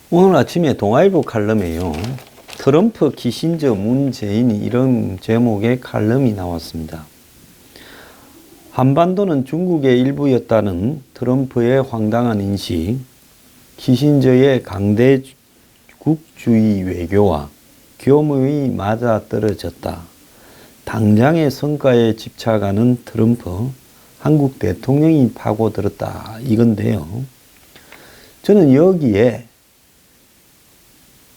오늘 아침에 동아일보 칼럼에요. 트럼프, 키신저, 문재인이 이런 제목의 칼럼이 나왔습니다. 한반도는 중국의 일부였다는 트럼프의 황당한 인식, 키신저의 강대국주의 외교와 교묘히 맞아떨어졌다. 당장의 성과에 집착하는 트럼프, 한국 대통령이 파고들었다. 이건데요. 저는 여기에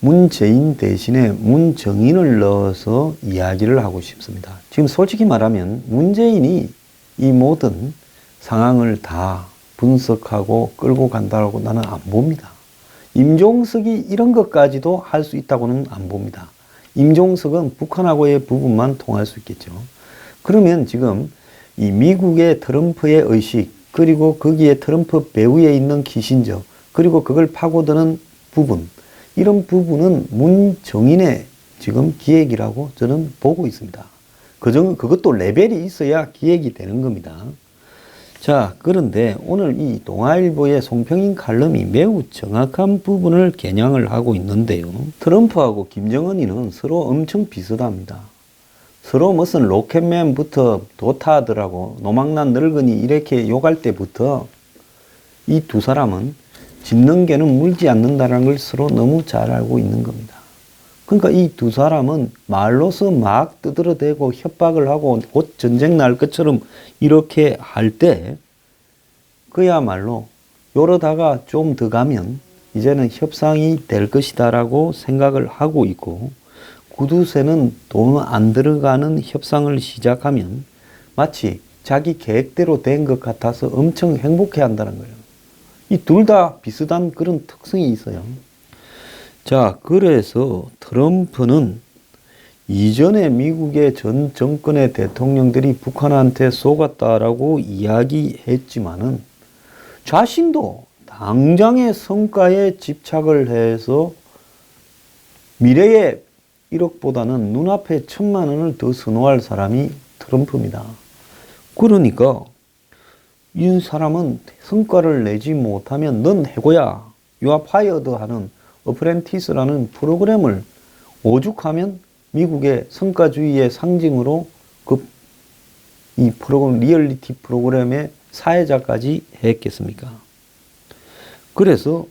문재인 대신에 문정인을 넣어서 이야기를 하고 싶습니다. 지금 솔직히 말하면 문재인이 이 모든 상황을 다 분석하고 끌고 간다고 나는 안 봅니다. 임종석이 이런 것까지도 할 수 있다고는 안 봅니다. 임종석은 북한하고의 부분만 통할 수 있겠죠. 그러면 지금 이 미국의 트럼프의 의식, 그리고 거기에 트럼프 배후에 있는 키신저, 그리고 그걸 파고드는 부분, 이런 부분은 문정인의 지금 기획이라고 저는 보고 있습니다. 그것도 레벨이 있어야 기획이 되는 겁니다. 자, 그런데 오늘 이 동아일보의 송평인 칼럼이 매우 정확한 부분을 겨냥을 하고 있는데요. 트럼프하고 김정은이는 서로 엄청 비슷합니다. 서로 무슨 로켓맨부터 도타들하고 노망난 늙은이 이렇게 욕할 때부터 이 두 사람은 짖는 개는 물지 않는다는 걸 서로 너무 잘 알고 있는 겁니다. 그러니까 이 두 사람은 말로서 막 두드러대고 협박을 하고 곧 전쟁 날 것처럼 이렇게 할 때 그야말로 요러다가 좀 더 가면 이제는 협상이 될 것이다라고 생각을 하고 있고, 구두쇠는 돈 안 들어가는 협상을 시작하면 마치 자기 계획대로 된 것 같아서 엄청 행복해 한다는 거예요. 이 둘 다 비슷한 그런 특성이 있어요. 자, 그래서 트럼프는 이전에 미국의 전 정권의 대통령들이 북한한테 속았다라고 이야기했지만은 자신도 당장의 성과에 집착을 해서 미래의 1억보다는 눈앞에 1,000만 원을 더 선호할 사람이 트럼프입니다. 그러니까 이 사람은 성과를 내지 못하면 넌 해고야, You are fired 하는 어프렌티스라는 프로그램을 오죽하면 미국의 성과주의의 상징으로 이 프로그램, 리얼리티 프로그램의 사회자까지 했겠습니까? 그래서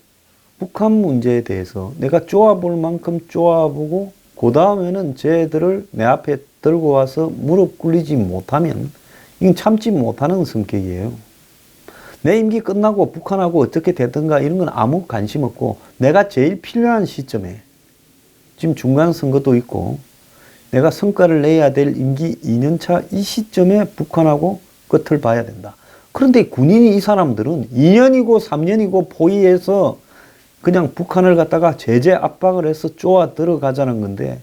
북한 문제에 대해서 내가 쪼아볼 만큼 쪼아보고 그 다음에는 쟤들을 내 앞에 들고 와서 무릎 꿇리지 못하면 이건 참지 못하는 성격이에요. 내 임기 끝나고 북한하고 어떻게 되든가 이런 건 아무 관심 없고, 내가 제일 필요한 시점에 지금 중간 선거도 있고 내가 성과를 내야 될 임기 2년차 이 시점에 북한하고 끝을 봐야 된다. 그런데 군인이 이 사람들은 2년이고 3년이고 포위해서 그냥 북한을 갖다가 제재 압박을 해서 쪼아 들어가자는 건데,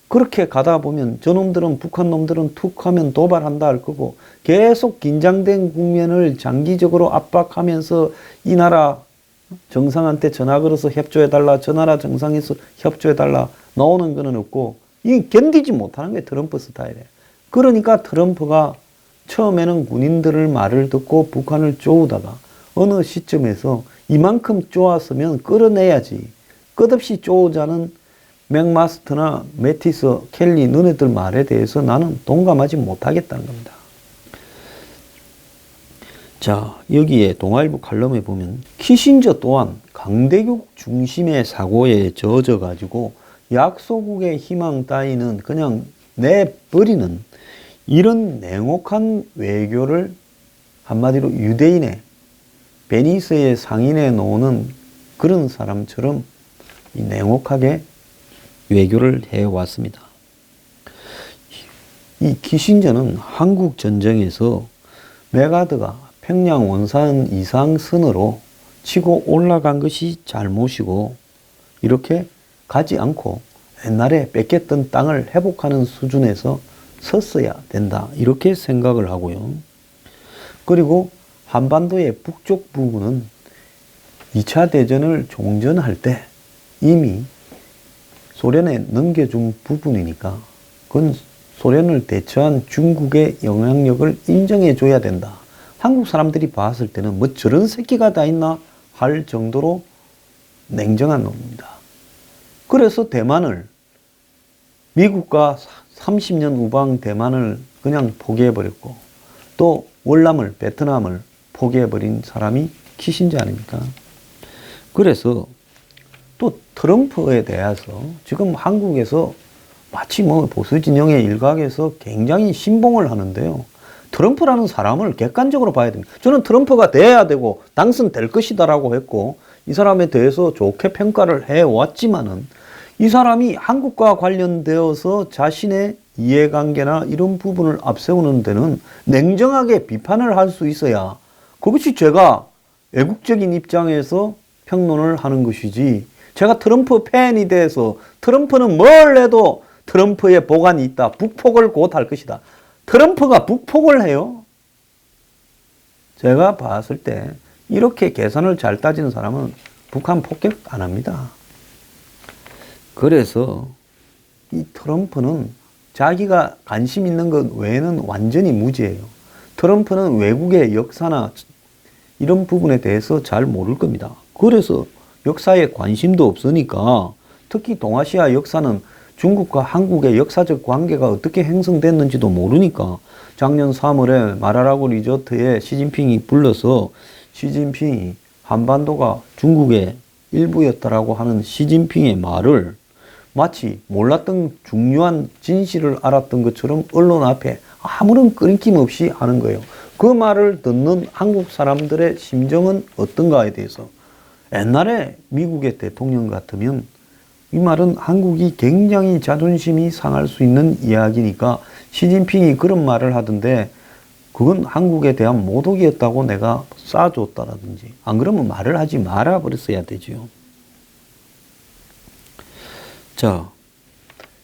그렇게 가다 보면 저놈들은, 북한 놈들은 툭 하면 도발한다 할 거고, 계속 긴장된 국면을 장기적으로 압박하면서 이 나라 정상한테 전화 걸어서 협조해달라, 저 나라 정상에서 협조해달라 나오는 거는 없고, 이게 견디지 못하는 게 트럼프 스타일이에요. 그러니까 트럼프가 처음에는 군인들을 말을 듣고 북한을 쪼우다가 어느 시점에서 이만큼 쪼았으면 끌어내야지, 끝없이 쪼우자는 맥마스터나 매티스, 켈리 너네들 말에 대해서 나는 동감하지 못하겠다는 겁니다. 자, 여기에 동아일보 칼럼에 보면 키신저 또한 강대국 중심의 사고에 젖어가지고 약소국의 희망 따위는 그냥 내버리는 이런 냉혹한 외교를, 한마디로 유대인의 베니스의 상인에 놓는 그런 사람처럼 이 냉혹하게 외교를 해왔습니다. 이 키신저는 한국 전쟁에서 메가드가 평양 원산 이상선으로 치고 올라간 것이 잘못이고, 이렇게 가지 않고 옛날에 뺏겼던 땅을 회복하는 수준에서 섰어야 된다, 이렇게 생각을 하고요. 그리고 한반도의 북쪽 부분은 2차 대전을 종전할 때 이미 소련에 넘겨준 부분이니까 그건 소련을 대처한 중국의 영향력을 인정해 줘야 된다. 한국 사람들이 봤을 때는 뭐 저런 새끼가 다 있나 할 정도로 냉정한 놈입니다. 그래서 대만을, 미국과 30년 우방 대만을 그냥 포기해버렸고, 또 월남을, 베트남을 포기해버린 사람이 키신저 아닙니까? 그래서 또 트럼프에 대해서 지금 한국에서 마치 뭐 보수 진영의 일각에서 굉장히 신봉을 하는데요. 트럼프라는 사람을 객관적으로 봐야 됩니다. 저는 트럼프가 돼야 되고 당선될 것이다라고 했고, 이 사람에 대해서 좋게 평가를 해왔지만은, 이 사람이 한국과 관련되어서 자신의 이해관계나 이런 부분을 앞세우는 데는 냉정하게 비판을 할 수 있어야 그것이 제가 애국적인 입장에서 평론을 하는 것이지, 제가 트럼프 팬이 돼서 트럼프는 뭘 해도 트럼프의 보관이 있다, 북폭을 곧 할 것이다. 트럼프가 북폭을 해요? 제가 봤을 때 이렇게 계산을 잘 따지는 사람은 북한 폭격 안 합니다. 그래서 이 트럼프는 자기가 관심 있는 것 외에는 완전히 무지예요. 트럼프는 외국의 역사나 이런 부분에 대해서 잘 모를 겁니다. 그래서 역사에 관심도 없으니까, 특히 동아시아 역사는 중국과 한국의 역사적 관계가 어떻게 형성됐는지도 모르니까, 작년 3월에 마라라고 리조트에 시진핑이 불러서 시진핑이 한반도가 중국의 일부였다라고 하는 시진핑의 말을 마치 몰랐던 중요한 진실을 알았던 것처럼 언론 앞에 아무런 끊김 없이 하는 거예요. 그 말을 듣는 한국 사람들의 심정은 어떤가에 대해서, 옛날에 미국의 대통령 같으면 이 말은 한국이 굉장히 자존심이 상할 수 있는 이야기니까 시진핑이 그런 말을 하던데, 그건 한국에 대한 모독이었다고 내가 쏴줬다라든지, 안 그러면 말을 하지 말아 버렸어야 되죠. 자,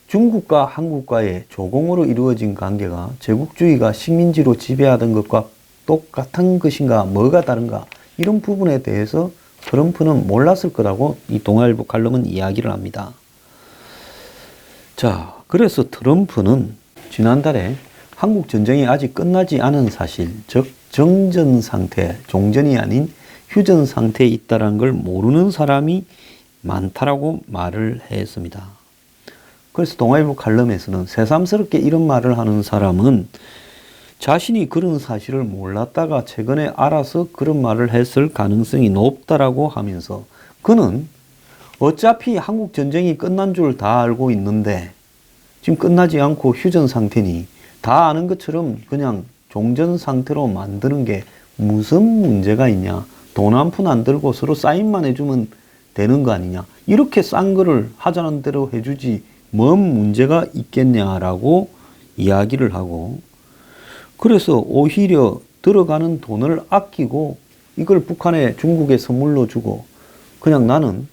중국과 한국과의 조공으로 이루어진 관계가 제국주의가 식민지로 지배하던 것과 똑같은 것인가, 뭐가 다른가, 이런 부분에 대해서 트럼프는 몰랐을 거라고 이 동아일보 칼럼은 이야기를 합니다. 자, 그래서 트럼프는 지난달에 한국 전쟁이 아직 끝나지 않은 사실, 즉 정전 상태, 종전이 아닌 휴전 상태에 있다는 걸 모르는 사람이 많다라고 말을 했습니다. 그래서 동아일보 칼럼에서는 새삼스럽게 이런 말을 하는 사람은 자신이 그런 사실을 몰랐다가 최근에 알아서 그런 말을 했을 가능성이 높다라고 하면서, 그는 어차피 한국 전쟁이 끝난 줄 다 알고 있는데 지금 끝나지 않고 휴전 상태니 다 아는 것처럼 그냥 종전 상태로 만드는 게 무슨 문제가 있냐, 돈 한 푼 안 들고 서로 사인만 해주면 되는 거 아니냐, 이렇게 싼 거를 하자는 대로 해주지 뭔 문제가 있겠냐라고 이야기를 하고, 그래서 오히려 들어가는 돈을 아끼고 이걸 북한에, 중국에 선물로 주고, 그냥 나는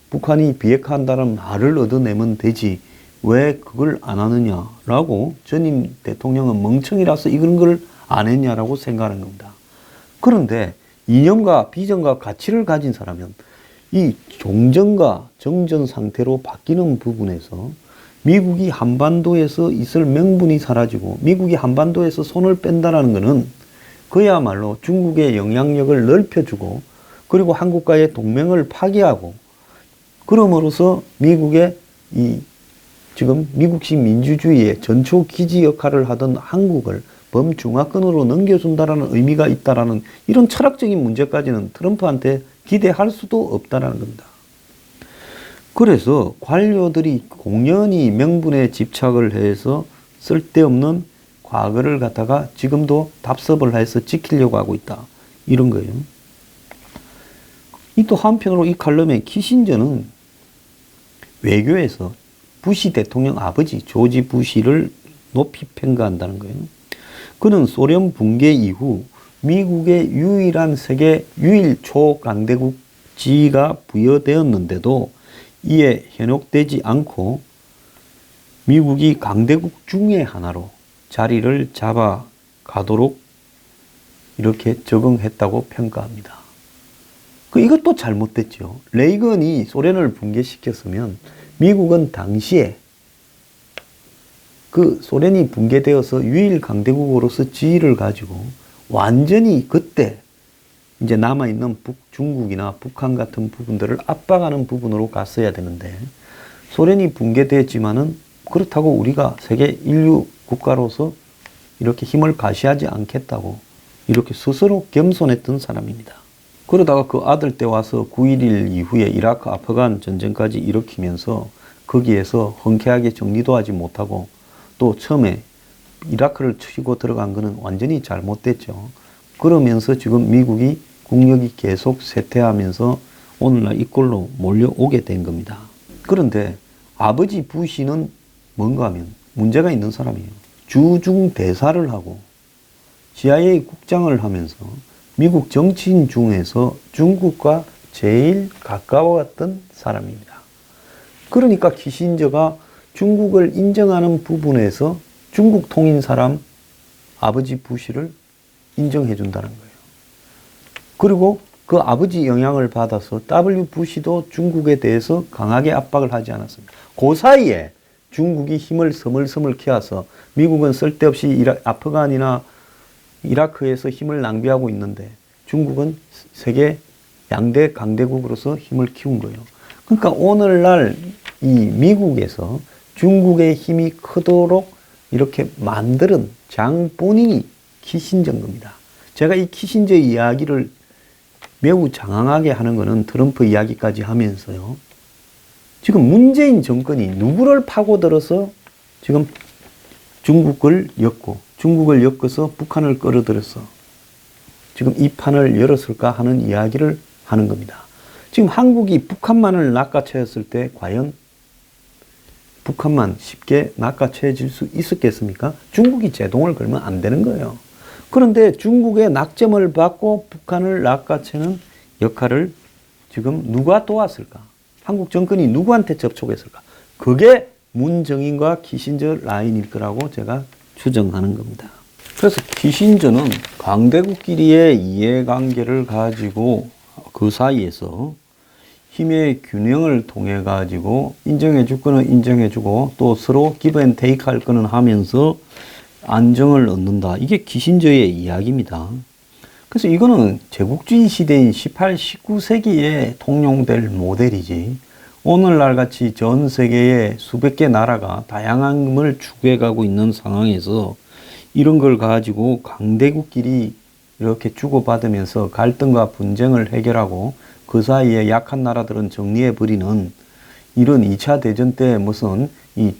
북한이 비핵화한다는 말을 얻어내면 되지 왜 그걸 안 하느냐라고, 전임 대통령은 멍청이라서 이런 걸 안 했냐라고 생각하는 겁니다. 그런데 이념과 비전과 가치를 가진 사람은 이 종전과 정전 상태로 바뀌는 부분에서 미국이 한반도에서 있을 명분이 사라지고 미국이 한반도에서 손을 뺀다라는 것은 그야말로 중국의 영향력을 넓혀주고, 그리고 한국과의 동맹을 파기하고, 그럼으로써 미국의 지금 미국식 민주주의의 전초 기지 역할을 하던 한국을 범중화권으로 넘겨준다라는 의미가 있다라는 이런 철학적인 문제까지는 트럼프한테 기대할 수도 없다라는 겁니다. 그래서 관료들이 공연히 명분에 집착을 해서 쓸데없는 과거를 갖다가 지금도 답습을 해서 지키려고 하고 있다, 이런 거예요. 또 한편으로 이 칼럼의 키신저는 외교에서 부시 대통령 아버지 조지 부시를 높이 평가한다는 거예요. 그는 소련 붕괴 이후 미국의 유일한 세계 유일 초강대국 지위가 부여되었는데도 이에 현혹되지 않고 미국이 강대국 중의 하나로 자리를 잡아가도록 이렇게 적응했다고 평가합니다. 이것도 잘못됐죠. 레이건이 소련을 붕괴시켰으면 미국은 당시에 그 소련이 붕괴되어서 유일 강대국으로서 지위를 가지고 완전히 그때 이제 남아있는 중국이나 북한 같은 부분들을 압박하는 부분으로 갔어야 되는데 소련이 붕괴됐지만은 그렇다고 우리가 세계 인류 국가로서 이렇게 힘을 가시하지 않겠다고 이렇게 스스로 겸손했던 사람입니다. 그러다가 그 아들 때 와서 9.11 이후에 이라크 아프간 전쟁까지 일으키면서 거기에서 흔쾌하게 정리도 하지 못하고 또 처음에 이라크를 치고 들어간 거는 완전히 잘못됐죠. 그러면서 지금 미국이 국력이 계속 쇠퇴하면서 오늘날 이꼴로 몰려오게 된 겁니다. 그런데 아버지 부시는 뭔가 하면 문제가 있는 사람이에요. 주중 대사를 하고 CIA 국장을 하면서 미국 정치인 중에서 중국과 제일 가까웠던 사람입니다. 그러니까 키신저가 중국을 인정하는 부분에서 중국 통인 사람 아버지 부시를 인정해 준다는 거예요. 그리고 그 아버지 영향을 받아서 W 부시도 중국에 대해서 강하게 압박을 하지 않았습니다. 그 사이에 중국이 힘을 서물서물 키워서 미국은 쓸데없이 아프간이나 이라크에서 힘을 낭비하고 있는데 중국은 세계 양대 강대국으로서 힘을 키운 거예요. 그러니까 오늘날 이 미국에서 중국의 힘이 크도록 이렇게 만드는 장본인이 키신저인 겁니다. 제가 이 키신저 이야기를 매우 장황하게 하는 것은 트럼프 이야기까지 하면서요. 지금 문재인 정권이 누구를 파고들어서 지금 중국을 엮어서 북한을 끌어들여서 지금 이 판을 열었을까 하는 이야기를 하는 겁니다. 지금 한국이 북한만을 낚아채었을 때 과연 북한만 쉽게 낚아채질 수 있었겠습니까? 중국이 제동을 걸면 안 되는 거예요. 그런데 중국의 낙점을 받고 북한을 낚아채는 역할을 지금 누가 도왔을까? 한국 정권이 누구한테 접촉했을까? 그게 문정인과 키신저 라인일 거라고 제가 추정하는 겁니다. 그래서 키신저는 강대국끼리의 이해관계를 가지고 그 사이에서 힘의 균형을 통해 가지고 인정해 줄 거는 인정해 주고 또 서로 기브 앤 테이크 할 거는 하면서 안정을 얻는다. 이게 키신저의 이야기입니다. 그래서 이거는 제국주의 시대인 18, 19세기에 통용될 모델이지 오늘날 같이 전 세계의 수백 개 나라가 다양함을 추구해가고 있는 상황에서 이런 걸 가지고 강대국끼리 이렇게 주고받으면서 갈등과 분쟁을 해결하고 그 사이에 약한 나라들은 정리해버리는 이런 2차 대전 때 무슨 이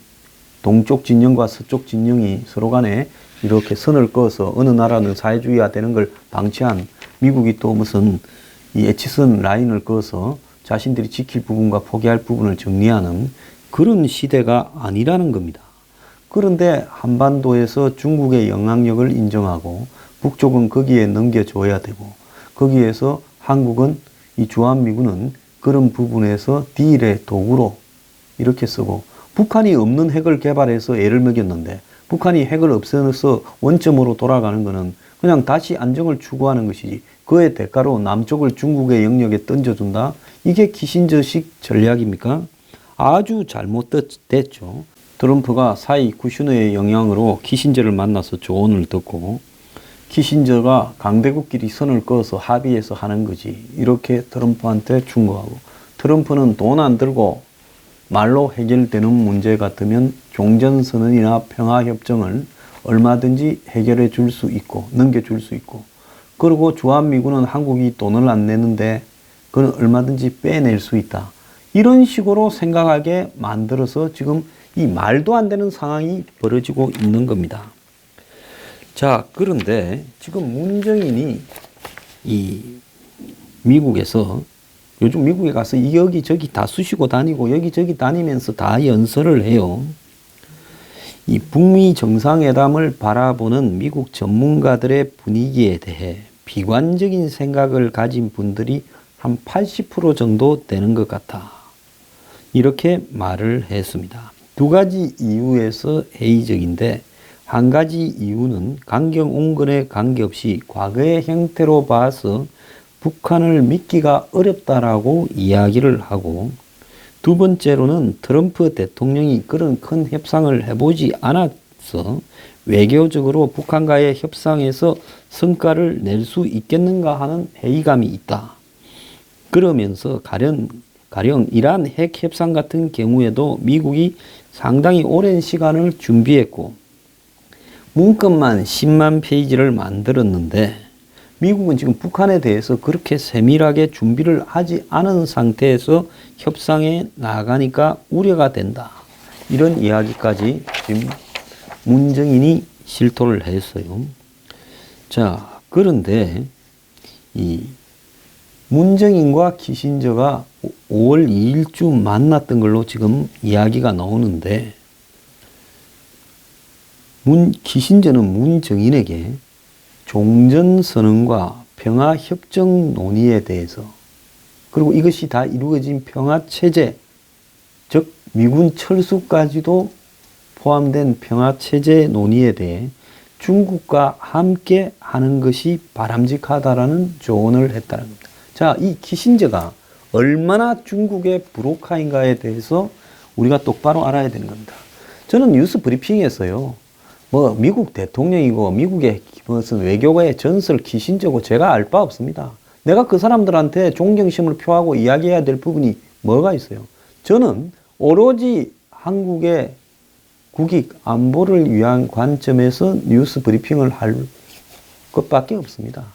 동쪽 진영과 서쪽 진영이 서로 간에 이렇게 선을 그어서 어느 나라는 사회주의화 되는 걸 방치한 미국이 또 무슨 이 애치선 라인을 그어서 자신들이 지킬 부분과 포기할 부분을 정리하는 그런 시대가 아니라는 겁니다. 그런데 한반도에서 중국의 영향력을 인정하고 북쪽은 거기에 넘겨줘야 되고 거기에서 한국은 이 주한미군은 그런 부분에서 딜의 도구로 이렇게 쓰고 북한이 없는 핵을 개발해서 애를 먹였는데 북한이 핵을 없애서 원점으로 돌아가는 것은 그냥 다시 안정을 추구하는 것이지 그의 대가로 남쪽을 중국의 영역에 던져준다? 이게 키신저식 전략입니까? 아주 잘못됐죠. 트럼프가 사이 쿠슈너의 영향으로 키신저를 만나서 조언을 듣고 키신저가 강대국끼리 선을 그어서 합의해서 하는 거지 이렇게 트럼프한테 충고하고 트럼프는 돈 안 들고 말로 해결되는 문제 같으면 종전선언이나 평화협정을 얼마든지 해결해 줄 수 있고 넘겨줄 수 있고 그리고 주한미군은 한국이 돈을 안 내는데 그건 얼마든지 빼낼 수 있다. 이런 식으로 생각하게 만들어서 지금 이 말도 안 되는 상황이 벌어지고 있는 겁니다. 자, 그런데 지금 문정인이 이 미국에서 요즘 미국에 가서 여기저기 다 쑤시고 다니고 여기저기 다니면서 다 연설을 해요. 이 북미 정상회담을 바라보는 미국 전문가들의 분위기에 대해 비관적인 생각을 가진 분들이 한 80% 정도 되는 것 같아. 이렇게 말을 했습니다. 두 가지 이유에서 회의적인데 한 가지 이유는 강경온건에 관계없이 과거의 형태로 봐서 북한을 믿기가 어렵다라고 이야기를 하고 두 번째로는 트럼프 대통령이 그런 큰 협상을 해보지 함으로써 외교적으로 북한과의 협상에서 성과를 낼 수 있겠는가 하는 회의감이 있다. 그러면서 가령 이란 핵 협상 같은 경우에도 미국이 상당히 오랜 시간을 준비했고 문건만 10만 페이지를 만들었는데 미국은 지금 북한에 대해서 그렇게 세밀하게 준비를 하지 않은 상태에서 협상에 나가니까 우려가 된다. 이런 이야기까지 지금 문정인이 실토를 했어요. 자, 그런데 이 문정인과 키신저가 5월 2일쯤 만났던 걸로 지금 이야기가 나오는데 키신저는 문정인에게 종전선언과 평화협정 논의에 대해서 그리고 이것이 다 이루어진 평화체제 즉 미군 철수까지도 포함된 평화체제 논의에 대해 중국과 함께 하는 것이 바람직하다라는 조언을 했다는 겁니다. 자, 이 키신저가 얼마나 중국의 불혹화인가에 대해서 우리가 똑바로 알아야 되는 겁니다. 저는 뉴스 브리핑에서요. 미국 대통령이고 미국의 무슨 외교가의 전설 키신저고 제가 알 바 없습니다. 내가 그 사람들한테 존경심을 표하고 이야기해야 될 부분이 뭐가 있어요? 저는 오로지 한국의 국익 안보를 위한 관점에서 뉴스 브리핑을 할 것밖에 없습니다.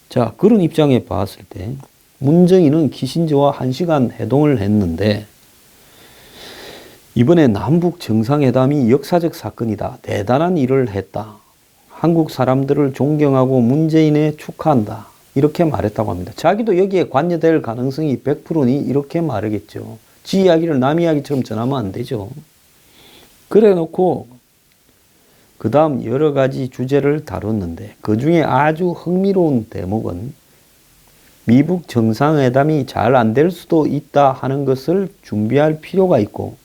자, 그런 입장에 봤을 때 문정인은 키신저와 1시간 회동을 했는데 이번에 남북 정상회담이 역사적 사건이다. 대단한 일을 했다. 한국 사람들을 존경하고 문재인에 축하한다. 이렇게 말했다고 합니다. 자기도 여기에 관여될 가능성이 100%니 이렇게 말하겠죠. 지 이야기를 남 이야기처럼 전하면 안 되죠. 그래 놓고 그 다음 여러 가지 주제를 다뤘는데 그 중에 아주 흥미로운 대목은 미북 정상회담이 잘 안 될 수도 있다 하는 것을 준비할 필요가 있고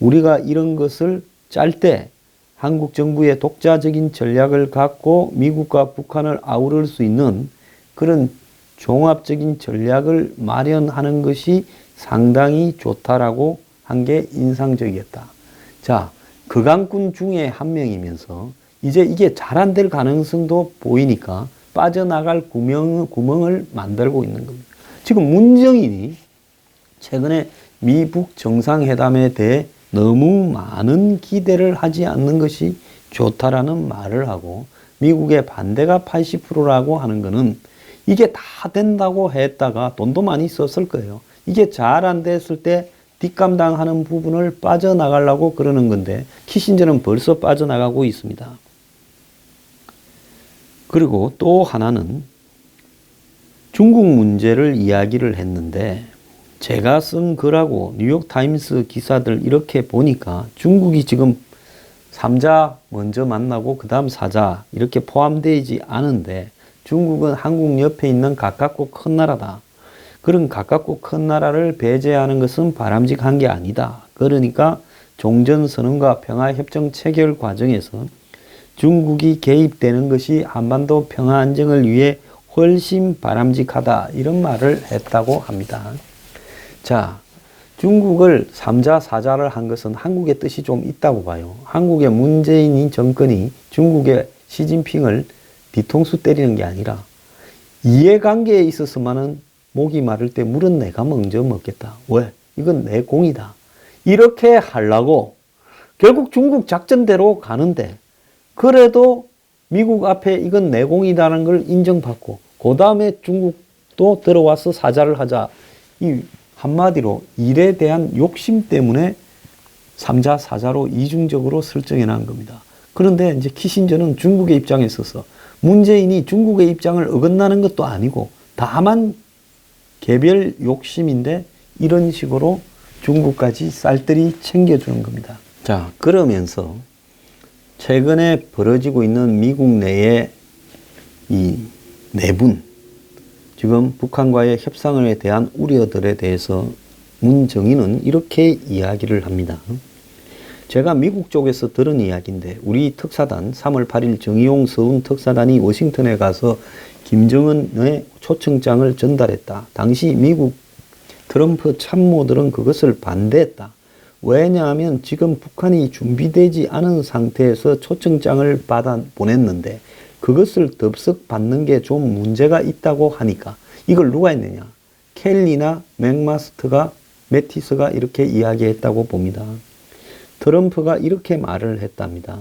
우리가 이런 것을 짤 때 한국 정부의 독자적인 전략을 갖고 미국과 북한을 아우를 수 있는 그런 종합적인 전략을 마련하는 것이 상당히 좋다라고 한 게 인상적이었다. 자, 극한군 중에 한 명이면서 이제 이게 잘 안 될 가능성도 보이니까 빠져나갈 구멍을 만들고 있는 겁니다. 지금 문정인이 최근에 미북 정상회담에 대해 너무 많은 기대를 하지 않는 것이 좋다라는 말을 하고 미국의 반대가 80%라고 하는 것은 이게 다 된다고 했다가 돈도 많이 썼을 거예요. 이게 잘 안 됐을 때 뒷감당하는 부분을 빠져나가려고 그러는 건데 키신저는 벌써 빠져나가고 있습니다. 그리고 또 하나는 중국 문제를 이야기를 했는데 제가 쓴 글하고 뉴욕타임스 기사들 이렇게 보니까 중국이 지금 3자 먼저 만나고 그 다음 4자 이렇게 포함되지 않은데 중국은 한국 옆에 있는 가깝고 큰 나라다. 그런 가깝고 큰 나라를 배제하는 것은 바람직한 게 아니다. 그러니까 종전선언과 평화협정 체결 과정에서 중국이 개입되는 것이 한반도 평화 안정을 위해 훨씬 바람직하다. 이런 말을 했다고 합니다. 자, 중국을 3자, 4자를 한 것은 한국의 뜻이 좀 있다고 봐요. 한국의 문재인 정권이 중국의 시진핑을 뒤통수 때리는 게 아니라 이해관계에 있어서만은 목이 마를 때 물은 내가 먼저 먹겠다. 왜? 이건 내 공이다. 이렇게 하려고 결국 중국 작전대로 가는데 그래도 미국 앞에 이건 내 공이다라는 걸 인정받고 그 다음에 중국도 들어와서 사자를 하자. 이 한마디로 일에 대한 욕심 때문에 3자, 4자로 이중적으로 설정해 놓은 겁니다. 그런데 이제 키신저는 중국의 입장에 있어서 문재인이 중국의 입장을 어긋나는 것도 아니고 다만 개별 욕심인데 이런 식으로 중국까지 쌀뜨리 챙겨주는 겁니다. 자, 그러면서 최근에 벌어지고 있는 미국 내의 이 내분, 지금 북한과의 협상에 대한 우려들에 대해서 문정인은 이렇게 이야기를 합니다. 제가 미국 쪽에서 들은 이야기인데 우리 특사단 3월 8일 정의용 서훈 특사단이 워싱턴에 가서 김정은의 초청장을 전달했다. 당시 미국 트럼프 참모들은 그것을 반대했다. 왜냐하면 지금 북한이 준비되지 않은 상태에서 초청장을 받아 보냈는데 그것을 덥석 받는 게 좀 문제가 있다고 하니까 이걸 누가 했느냐? 켈리나 매티스가 이렇게 이야기했다고 봅니다. 트럼프가 이렇게 말을 했답니다.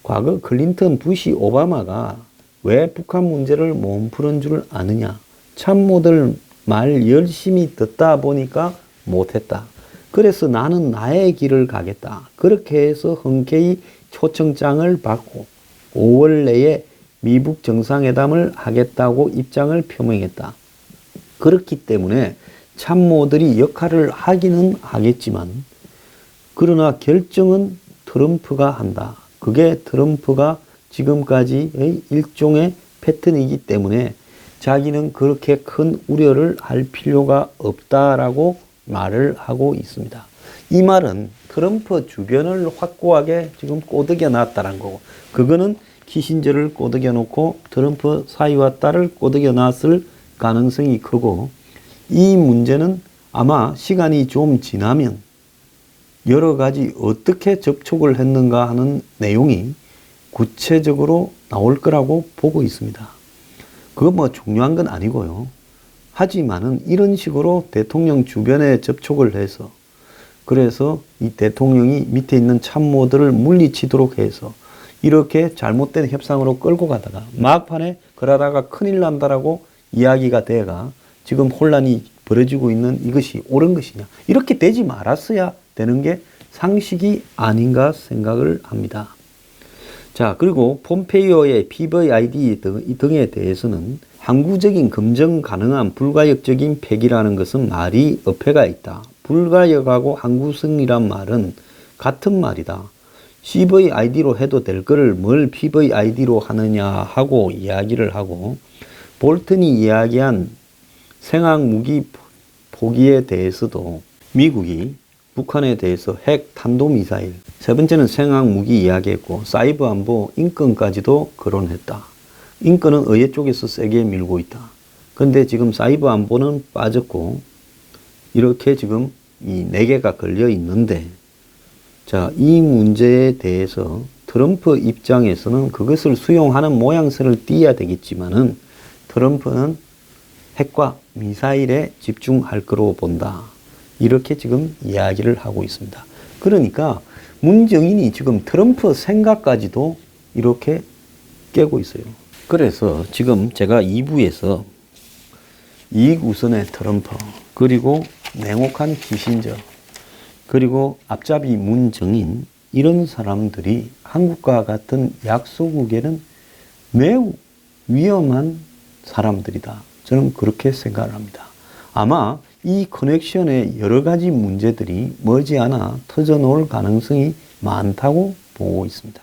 과거 클린턴, 부시, 오바마가 왜 북한 문제를 못 푸는 줄 아느냐? 참모들 말 열심히 듣다 보니까 못했다. 그래서 나는 나의 길을 가겠다. 그렇게 해서 흔쾌히 초청장을 받고 5월 내에 미북 정상회담을 하겠다고 입장을 표명했다. 그렇기 때문에 참모들이 역할을 하기는 하겠지만 그러나 결정은 트럼프가 한다. 그게 트럼프가 지금까지의 일종의 패턴이기 때문에 자기는 그렇게 큰 우려를 할 필요가 없다라고 말을 하고 있습니다. 이 말은 트럼프 주변을 확고하게 지금 꼬드겨 놨다는 거고, 그거는 키신저를 꼬드겨 놓고 트럼프 사위와 딸을 꼬드겨 놨을 가능성이 크고, 이 문제는 아마 시간이 좀 지나면 여러 가지 어떻게 접촉을 했는가 하는 내용이 구체적으로 나올 거라고 보고 있습니다. 그거 뭐 중요한 건 아니고요. 하지만은 이런 식으로 대통령 주변에 접촉을 해서, 그래서 이 대통령이 밑에 있는 참모들을 물리치도록 해서 이렇게 잘못된 협상으로 끌고 가다가 막판에 그러다가 큰일 난다라고 이야기가 돼가 지금 혼란이 벌어지고 있는 이것이 옳은 것이냐, 이렇게 되지 말았어야 되는 게 상식이 아닌가 생각을 합니다. 자, 그리고 폼페이오의 PVID 등에 대해서는 항구적인 검증 가능한 불가역적인 폐기라는 것은 말이 어폐가 있다. 불가역하고 항구성이란 말은 같은 말이다. CVID로 해도 될 거를 뭘 PVID로 하느냐 하고 이야기를 하고, 볼튼이 이야기한 생화무기 포기에 대해서도 미국이 북한에 대해서 핵 탄도미사일, 세 번째는 생화무기 이야기했고, 사이버 안보 인권까지도 거론했다. 인권은 의회 쪽에서 세게 밀고 있다. 그런데 지금 사이버 안보는 빠졌고 이렇게 지금 이 4개가 걸려 있는데, 자, 이 문제에 대해서 트럼프 입장에서는 그것을 수용하는 모양새를 띄어야 되겠지만은 트럼프는 핵과 미사일에 집중할 거로 본다. 이렇게 지금 이야기를 하고 있습니다. 그러니까 문정인이 지금 트럼프 생각까지도 이렇게 깨고 있어요. 그래서 지금 제가 2부에서 이익 우선의 트럼프, 그리고 냉혹한 키신저, 그리고 앞잡이 문정인, 이런 사람들이 한국과 같은 약소국에는 매우 위험한 사람들이다. 저는 그렇게 생각을 합니다. 아마 이 커넥션의 여러 가지 문제들이 머지않아 터져 놓을 가능성이 많다고 보고 있습니다.